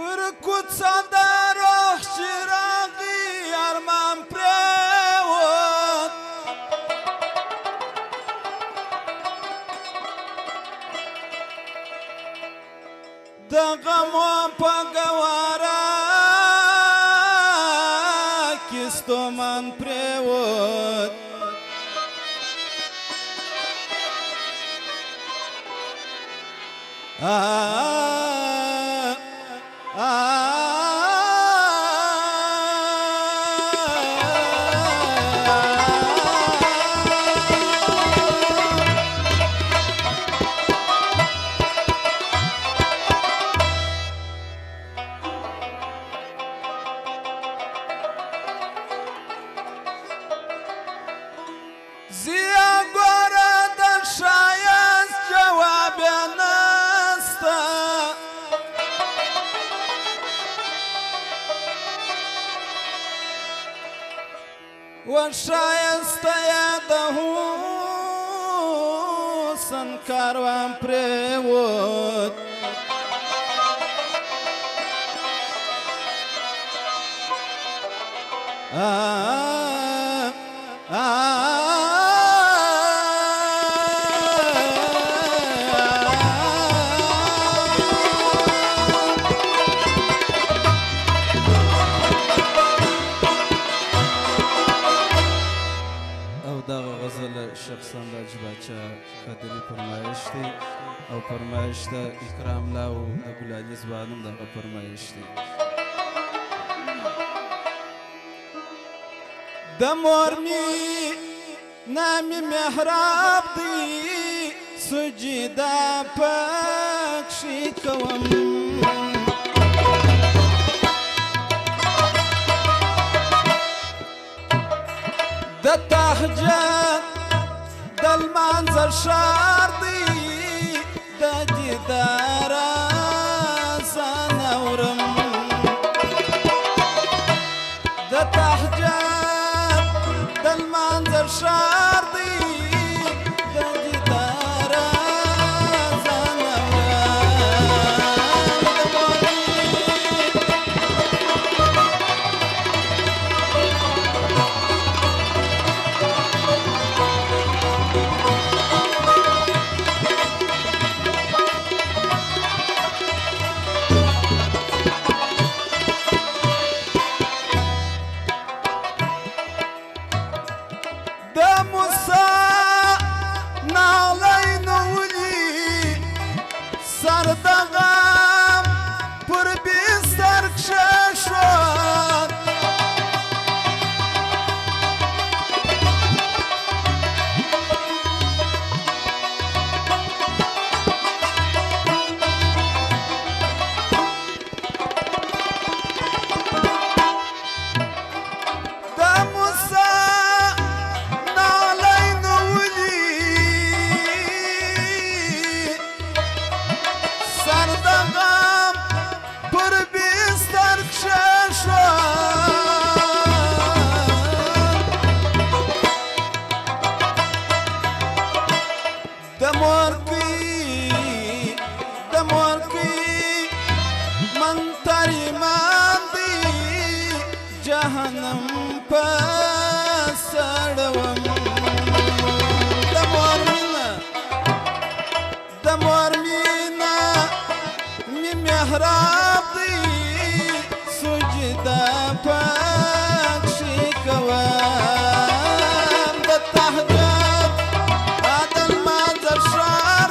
پر کوڅه د روح چې راغی ارمان پرېوت د غمو په ګواره کې ستومان پرېوت زیا ګوره د ښایست جواب یې نسته و ښایسته یې د حسن کاروان پرېوت دغه غزل شخصا د حاجي باچا قادري فرمایش دی او فرمایش د اکرام لاو د ګلالي ځوانم دغه فرمایش دی د مور نامي محراب دی سجده پکښې کوم د تهجد د لمانځه ښار دی د دیدار اذان اورم د تهجد د لمانځه ښار دی د دیدار اذان جهنم په سړوم د مور مینه مې محراب دی سجده پکښې کوم د تهجد د لمانځه ښار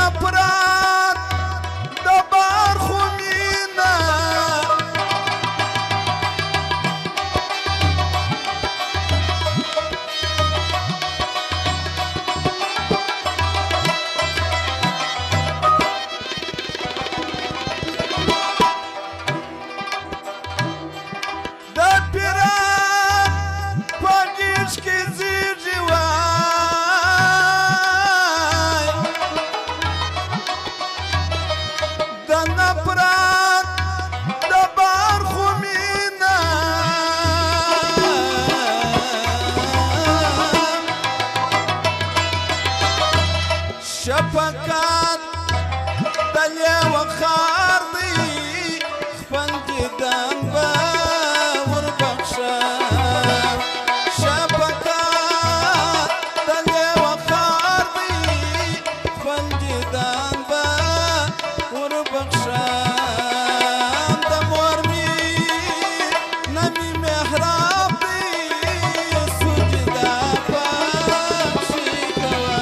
نفرات د بار خو مینه د پیران په غېږ کې زیږي وای د نفرت د بار خو مینه شفقت د لیوه خار دی خپل دیدن به وربخشه شفقت د لیوه خار دی خپل دیدن به وربخشه د مور مینه مې محراب دی سجده پکښې کوه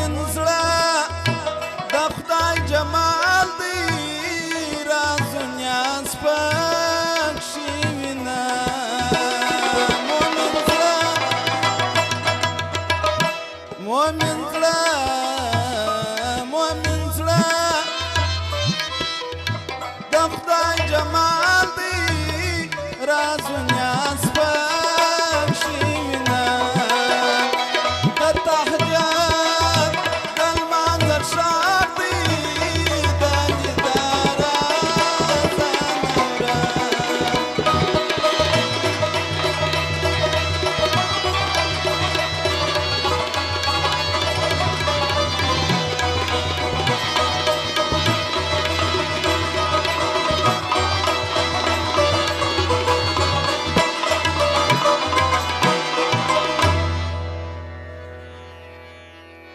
مومن زړه د خدای جمال دی رازونه سپک شي وینا مومن زړه د خدای جمال دی رازونه